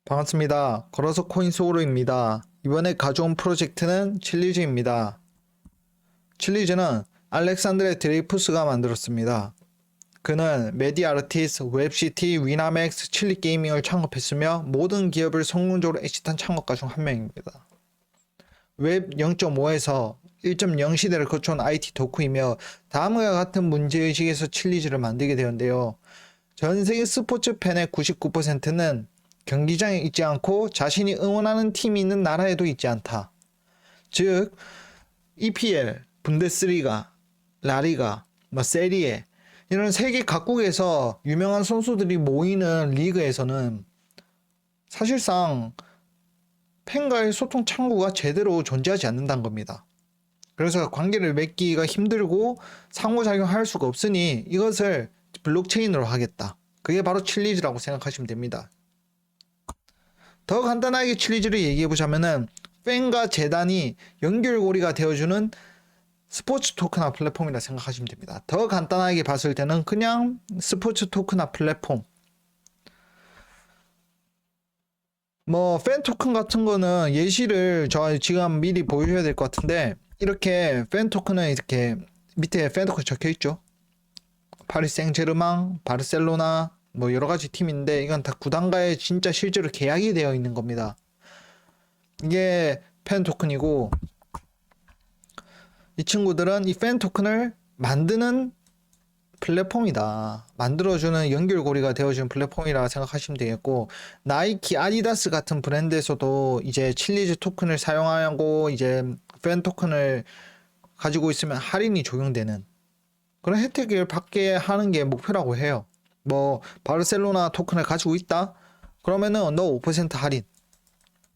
반갑습니다. 걸어서 코인 소울입니다. 이번에 가져온 프로젝트는 칠리즈입니다. 칠리즈는 알렉산드레 드레이푸스가 만들었습니다. 그는 메디아르티스, 웹시티, 위나맥스, 칠리게이밍을 창업했으며 모든 기업을 성공적으로 엑시트한 창업가 중 한 명입니다. 웹 0.5에서 1.0 시대를 거쳐온 IT 덕후이며 다음과 같은 문제의식에서 칠리즈를 만들게 되었는데요. 전 세계 스포츠 팬의 99%는 경기장에 있지 않고 자신이 응원하는 팀이 있는 나라에도 있지 않다. 즉 EPL, 분데스리가, 라리가, 세리에 이런 세계 각국에서 유명한 선수들이 모이는 리그에서는 사실상 팬과의 소통 창구가 제대로 존재하지 않는다는 겁니다. 그래서 관계를 맺기가 힘들고 상호작용할 수가 없으니 이것을 블록체인으로 하겠다. 그게 바로 칠리즈라고 생각하시면 됩니다. 더 간단하게 칠리즈를 얘기해보자면은 팬과 재단이 연결고리가 되어주는 스포츠 토큰화 플랫폼이라 생각하시면 됩니다. 더 간단하게 봤을 때는 그냥 스포츠 토큰화 플랫폼. 팬 토큰 같은 거는 예시를 저 지금 미리 보여줘야 될 것 같은데, 이렇게 팬 토큰은 이렇게 밑에 팬 토큰 적혀 있죠. 파리 생제르맹, 바르셀로나, 여러 가지 팀인데 이건 다 구단과의 진짜 실제로 계약이 되어 있는 겁니다. 이게 팬 토큰이고, 이 친구들은 이 팬 토큰을 만드는 플랫폼이다. 만들어주는 연결고리가 되어주는 플랫폼이라 생각하시면 되겠고, 나이키, 아디다스 같은 브랜드에서도 이제 칠리즈 토큰을 사용하고 이제 팬 토큰을 가지고 있으면 할인이 적용되는 그런 혜택을 받게 하는 게 목표라고 해요. 바르셀로나 토큰을 가지고 있다? 그러면은 너 5% 할인.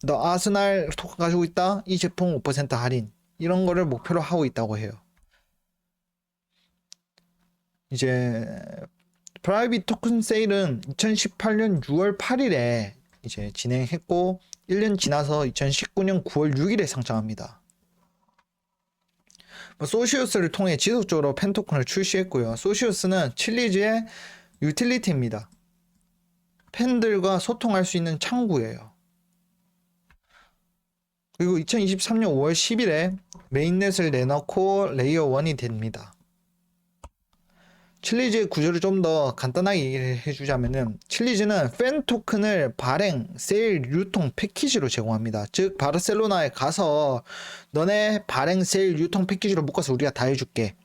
너 아스날 토큰 가지고 있다? 이 제품 5% 할인. 이런 거를 목표로 하고 있다고 해요. 이제 프라이빗 토큰 세일은 2018년 6월 8일에 이제 진행했고 1년 지나서 2019년 9월 6일에 상장합니다. 소시우스를 통해 지속적으로 팬 토큰을 출시했고요. 소시우스는 칠리즈의 유틸리티입니다. 팬들과 소통할 수 있는 창구예요. 그리고 2023년 5월 10일에 메인넷을 내놓고 레이어 1이 됩니다. 칠리즈의 구조를 좀 더 간단하게 얘기를 해주자면은, 칠리즈는 팬 토큰을 발행, 세일, 유통 패키지로 제공합니다. 즉 바르셀로나에 가서 너네 발행, 세일, 유통 패키지로 묶어서 우리가 다 해줄게.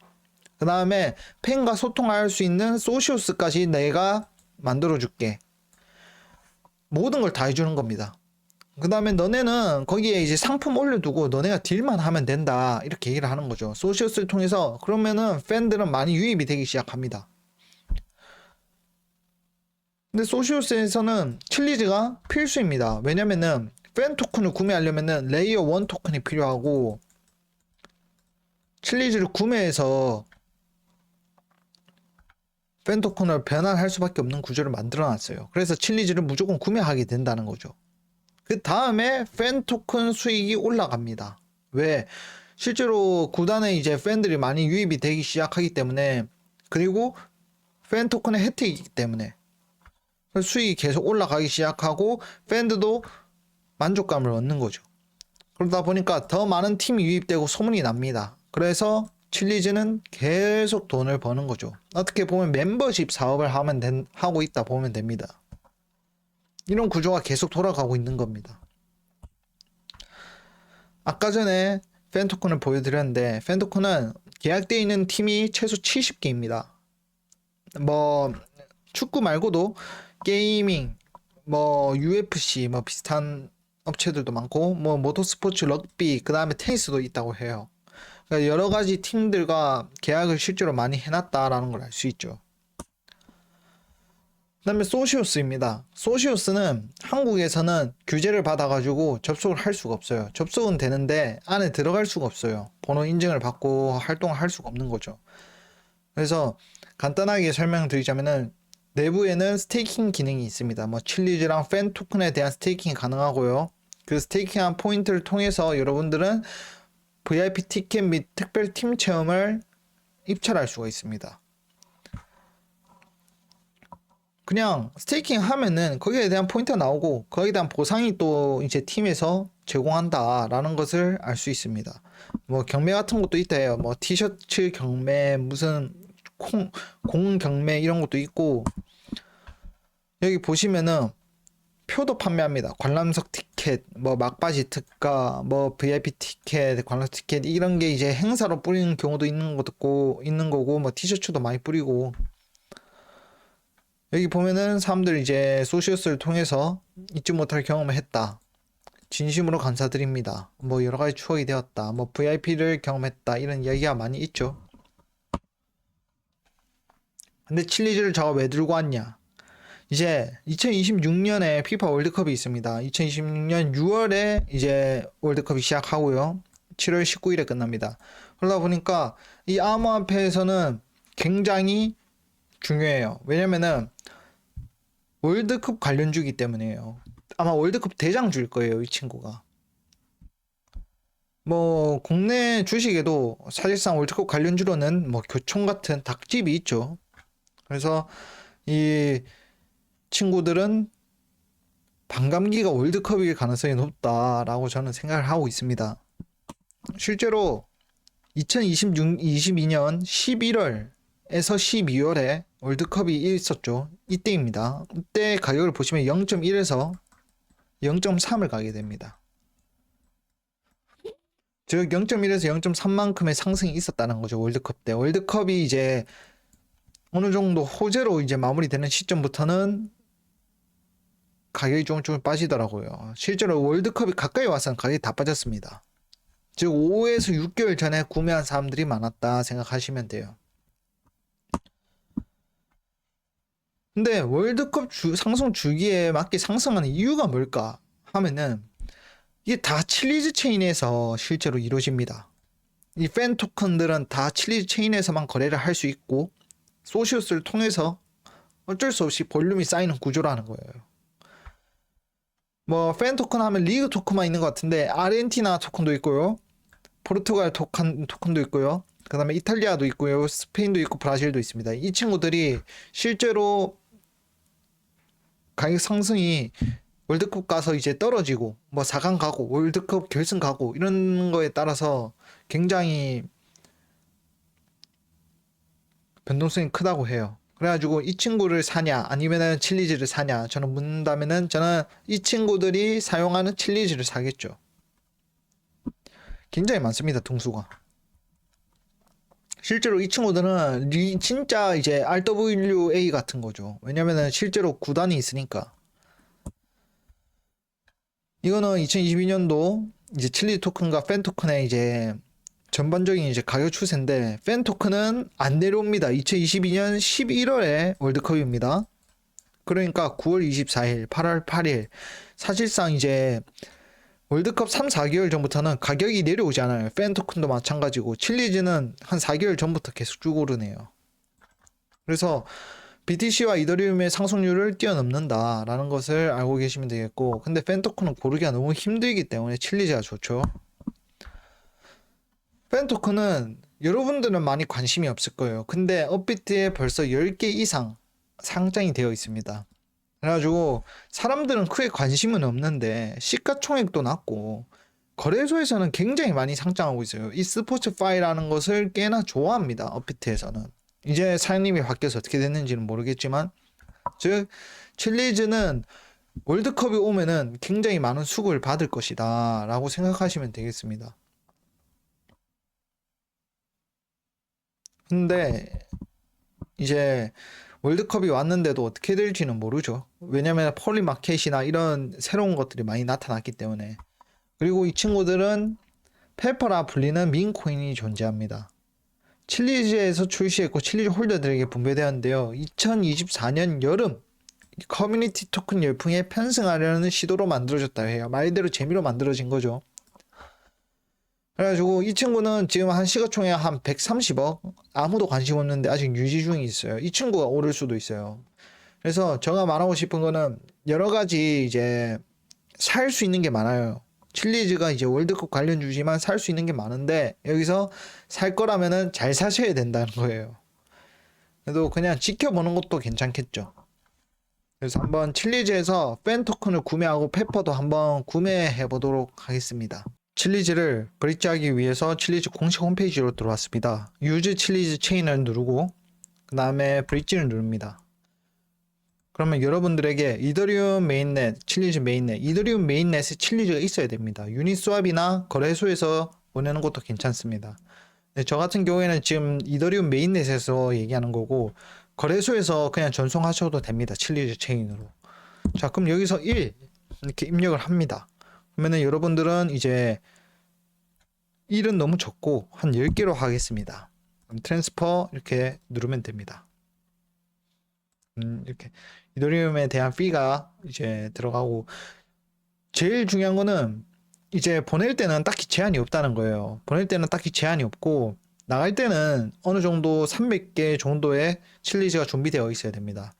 그 다음에 팬과 소통할 수 있는 소시오스까지 내가 만들어줄게. 모든 걸 다 해주는 겁니다. 그 다음에 너네는 거기에 이제 상품 올려두고 너네가 딜만 하면 된다, 이렇게 얘기를 하는 거죠. 소시오스를 통해서. 그러면은 팬들은 많이 유입이 되기 시작합니다. 근데 소시오스에서는 칠리즈가 필수입니다. 왜냐면은 팬 토큰을 구매하려면은 레이어 1 토큰이 필요하고, 칠리즈를 구매해서 팬 토큰을 변환할 수밖에 없는 구조를 만들어 놨어요. 그래서 칠리즈를 무조건 구매하게 된다는 거죠. 그 다음에 팬 토큰 수익이 올라갑니다. 왜? 실제로 구단에 이제 팬들이 많이 유입이 되기 시작하기 때문에, 그리고 팬 토큰의 혜택이기 때문에 수익이 계속 올라가기 시작하고 팬들도 만족감을 얻는 거죠. 그러다 보니까 더 많은 팀이 유입되고 소문이 납니다. 그래서 칠리즈는 계속 돈을 버는 거죠. 어떻게 보면 멤버십 사업을 하고 있다 보면 됩니다. 이런 구조가 계속 돌아가고 있는 겁니다. 아까 전에 팬 토큰을 보여드렸는데, 팬 토큰은 계약되어 있는 팀이 최소 70개입니다. 축구 말고도 게이밍, UFC, 비슷한 업체들도 많고, 모터스포츠, 럭비, 그 다음에 테니스도 있다고 해요. 그러니까 여러 가지 팀들과 계약을 실제로 많이 해놨다라는 걸 알 수 있죠. 그 다음에 소시오스입니다. 소시오스는 한국에서는 규제를 받아가지고 접속을 할 수가 없어요. 접속은 되는데 안에 들어갈 수가 없어요. 번호 인증을 받고 활동을 할 수가 없는 거죠. 그래서 간단하게 설명드리자면은, 내부에는 스테이킹 기능이 있습니다. 칠리즈랑 팬 토큰에 대한 스테이킹이 가능하고요. 그 스테이킹한 포인트를 통해서 여러분들은 VIP 티켓 및 특별 팀 체험을 입찰할 수가 있습니다. 그냥 스테이킹 하면은 거기에 대한 포인트가 나오고 거기에 대한 보상이 또 이제 팀에서 제공한다라는 것을 알 수 있습니다. 뭐 경매 같은 것도 있다 해요. 뭐 티셔츠 경매, 무슨 공 경매 이런 것도 있고, 여기 보시면은 표도 판매합니다. 관람석 티켓, 뭐 막바지 특가, 뭐 VIP 티켓, 관람석 티켓 이런 게 이제 행사로 뿌리는 경우도 있는 거고, 뭐 티셔츠도 많이 뿌리고. 여기 보면은 사람들 이제 소시오스를 통해서 잊지 못할 경험을 했다. 진심으로 감사드립니다. 뭐 여러 가지 추억이 되었다. 뭐 VIP를 경험했다. 이런 이야기가 많이 있죠. 근데 칠리즈를 저가 왜 들고 왔냐? 이제 2026년에 피파 월드컵이 있습니다. 2026년 6월에 이제 월드컵이 시작하고요. 7월 19일에 끝납니다. 그러다 보니까 이 암호화폐에서는 굉장히 중요해요. 왜냐면은 월드컵 관련주기 때문이에요. 아마 월드컵 대장주일 거예요, 이 친구가. 뭐 국내 주식에도 사실상 월드컵 관련주로는 뭐 교총 같은 닭집이 있죠. 그래서 이 친구들은 반감기가 월드컵일 가능성이 높다라고 저는 생각을 하고 있습니다. 실제로 2022년 11월에서 12월에 월드컵이 있었죠. 이때입니다. 이때 가격을 보시면 0.1에서 0.3을 가게 됩니다. 즉 0.1에서 0.3만큼의 상승이 있었다는 거죠. 월드컵 때. 월드컵이 이제 어느 정도 호재로 이제 마무리되는 시점부터는 가격이 조금 빠지더라고요. 실제로 월드컵이 가까이 와서는 가격이 다 빠졌습니다. 즉 5에서 6개월 전에 구매한 사람들이 많았다 생각하시면 돼요. 근데 월드컵 상승 주기에 맞게 상승하는 이유가 뭘까 하면은 이게 다 칠리즈 체인에서 실제로 이루어집니다. 이 팬 토큰들은 다 칠리즈 체인에서만 거래를 할 수 있고, 소시오스를 통해서 어쩔 수 없이 볼륨이 쌓이는 구조라는 거예요. 뭐 팬 토큰 하면 리그 토큰만 있는 것 같은데 아르헨티나 토큰도 있고요, 포르투갈 토큰도 있고요, 그 다음에 이탈리아도 있고요, 스페인도 있고 브라질도 있습니다. 이 친구들이 실제로 가격 상승이 월드컵 가서 이제 떨어지고 뭐 4강 가고 월드컵 결승 가고 이런 거에 따라서 굉장히 변동성이 크다고 해요. 그래가지고 이 친구를 사냐 아니면은 칠리즈를 사냐 저는 묻는다면은 저는 이 친구들이 사용하는 칠리즈를 사겠죠. 굉장히 많습니다, 등수가. 실제로 이 친구들은 진짜 이제 RWA 같은 거죠. 왜냐면은 실제로 구단이 있으니까. 이거는 2022년도 이제 칠리 토큰과 팬 토큰의 이제 전반적인 이제 가격 추세인데, 팬 토큰은 안 내려옵니다. 2022년 11월에 월드컵입니다. 그러니까 9월 24일, 8월 8일 사실상 이제 월드컵 3, 4개월 전부터는 가격이 내려오지 않아요. 팬 토큰도 마찬가지고 칠리즈는 한 4개월 전부터 계속 쭉 오르네요. 그래서 BTC와 이더리움의 상승률을 뛰어넘는다라는 것을 알고 계시면 되겠고, 근데 팬 토큰은 고르기가 너무 힘들기 때문에 칠리즈가 좋죠. 팬 토큰은 여러분들은 많이 관심이 없을 거예요. 근데 업비트에 벌써 10개 이상 상장이 되어 있습니다. 그래가지고 사람들은 크게 관심은 없는데 시가총액도 낮고 거래소에서는 굉장히 많이 상장하고 있어요. 이 스포츠파이라는 것을 꽤나 좋아합니다, 업비트에서는. 이제 사장님이 바뀌어서 어떻게 됐는지는 모르겠지만, 즉 칠리즈는 월드컵이 오면은 굉장히 많은 수급을 받을 것이다 라고 생각하시면 되겠습니다. 근데 이제 월드컵이 왔는데도 어떻게 될지는 모르죠. 왜냐면 폴리마켓이나 이런 새로운 것들이 많이 나타났기 때문에. 그리고 이 친구들은 페퍼라 불리는 민코인이 존재합니다. 칠리즈에서 출시했고 칠리즈 홀더들에게 분배되었는데요. 2024년 여름 커뮤니티 토큰 열풍에 편승하려는 시도로 만들어졌다 해요. 말대로 재미로 만들어진 거죠. 그래가지고 이 친구는 지금 한 시가총액 한 130억, 아무도 관심 없는데 아직 유지 중에 있어요. 이 친구가 오를 수도 있어요. 그래서 제가 말하고 싶은 거는 여러 가지 이제 살 수 있는 게 많아요. 칠리즈가 이제 월드컵 관련 주지만 살 수 있는 게 많은데, 여기서 살 거라면은 잘 사셔야 된다는 거예요. 그래도 그냥 지켜보는 것도 괜찮겠죠. 그래서 한번 칠리즈에서 팬 토큰을 구매하고 페퍼도 한번 구매해 보도록 하겠습니다. 칠리즈를 브릿지하기 위해서 칠리즈 공식 홈페이지로 들어왔습니다. 유즈 칠리즈 체인을 누르고 그 다음에 브릿지를 누릅니다. 그러면 여러분들에게 이더리움 메인넷, 칠리즈 메인넷, 이더리움 메인넷에 칠리즈가 있어야 됩니다. 유니스왑이나 거래소에서 보내는 것도 괜찮습니다. 저 같은 경우에는 지금 이더리움 메인넷에서 얘기하는 거고 거래소에서 그냥 전송하셔도 됩니다. 칠리즈 체인으로. 자, 그럼 여기서 1 이렇게 입력을 합니다. 그러면은 여러분들은 이제 1은 너무 적고 한 10개로 하겠습니다. 그럼 트랜스퍼 이렇게 누르면 됩니다. 이렇게 이더리움에 대한 피가 이제 들어가고 제일 중요한 거는 이제 보낼 때는 딱히 제한이 없다는 거예요. 보낼 때는 딱히 제한이 없고 나갈 때는 어느 정도 300개 정도의 칠리즈가 준비되어 있어야 됩니다.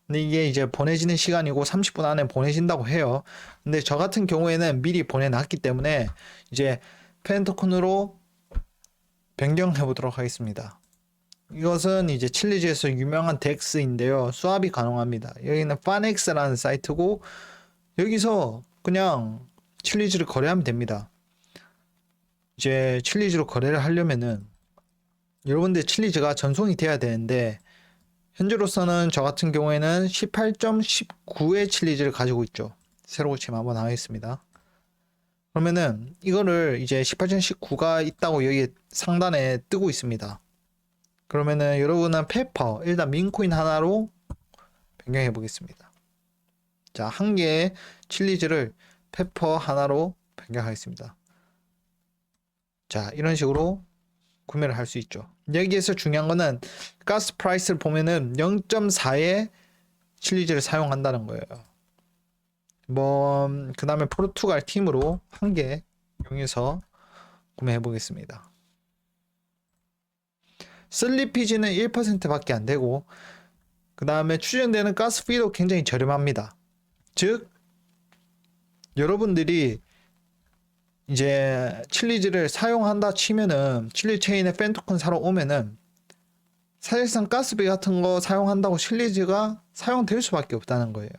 근데 이게 이제 보내지는 시간이고 30분 안에 보내진다고 해요. 근데 저 같은 경우에는 미리 보내놨기 때문에 이제 팬 토큰으로 변경해 보도록 하겠습니다. 이것은 이제 칠리즈에서 유명한 덱스인데요. 수압이 가능합니다. 여기는 파넥스라는 사이트고 여기서 그냥 칠리즈를 거래하면 됩니다. 이제 칠리즈로 거래를 하려면은 여러분들 칠리즈가 전송이 돼야 되는데 현재로서는 저 같은 경우에는 18.19의 칠리즈를 가지고 있죠. 새로 고침 한번 하겠습니다. 그러면은 이거를 이제 18.19가 있다고 여기 상단에 뜨고 있습니다. 그러면은 여러분은 페퍼 일단 민코인 하나로 변경해 보겠습니다. 자, 한 개의 칠리즈를 페퍼 하나로 변경하겠습니다. 자, 이런 식으로 구매를 할 수 있죠. 여기에서 중요한 거는 가스 프라이스를 보면은 0.4의 칠리즈를 사용한다는 거예요. 그 다음에 포르투갈 팀으로 한 개 이용해서 구매해 보겠습니다. 슬리피지는 1%밖에 안 되고 그 다음에 추정되는 가스피도 굉장히 저렴합니다. 즉 여러분들이 이제 칠리즈를 사용한다 치면은 칠리 체인에 팬 토큰 사러 오면은 사실상 가스비 같은 거 사용한다고 칠리즈가 사용될 수밖에 없다는 거예요.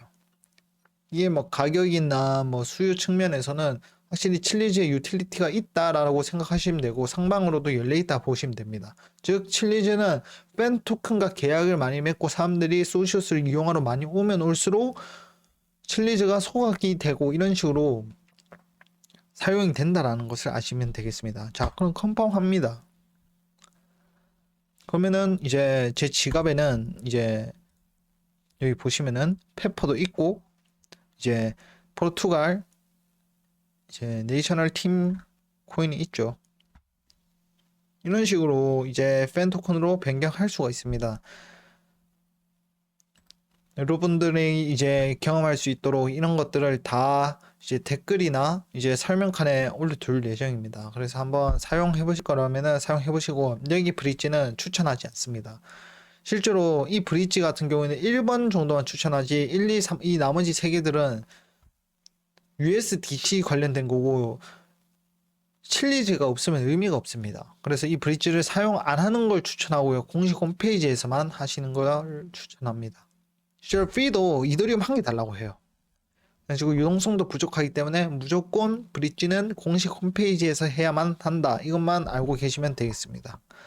이게 뭐 가격이나 뭐 수요 측면에서는 확실히 칠리즈의 유틸리티가 있다라고 생각하시면 되고 상방으로도 열려 있다 보시면 됩니다. 즉 칠리즈는 팬 토큰과 계약을 많이 맺고 사람들이 소시오스를 이용하러 많이 오면 올수록 칠리즈가 소각이 되고 이런 식으로 사용이 된다라는 것을 아시면 되겠습니다. 자, 그럼 컨펌 합니다. 그러면은 이제 제 지갑에는 이제 여기 보시면은 페퍼도 있고 이제 포르투갈 이제 내셔널 팀 코인이 있죠. 이런 식으로 이제 팬 토큰으로 변경할 수가 있습니다. 여러분들이 이제 경험할 수 있도록 이런 것들을 다 이제 댓글이나 이제 설명칸에 올려둘 예정입니다. 그래서 한번 사용해 보실 거라면은 사용해 보시고 여기 브릿지는 추천하지 않습니다. 실제로 이 브릿지 같은 경우에는 1번 정도만 추천하지 1, 2, 3, 이 나머지 3개들은 USDC 관련된 거고 칠리즈가 없으면 의미가 없습니다. 그래서 이 브릿지를 사용 안 하는 걸 추천하고요. 공식 홈페이지에서만 하시는 걸 추천합니다. 실제로 피도 이더리움 한 개 달라고 해요. 그리고 유동성도 부족하기 때문에 무조건 브릿지는 공식 홈페이지에서 해야만 한다. 이것만 알고 계시면 되겠습니다.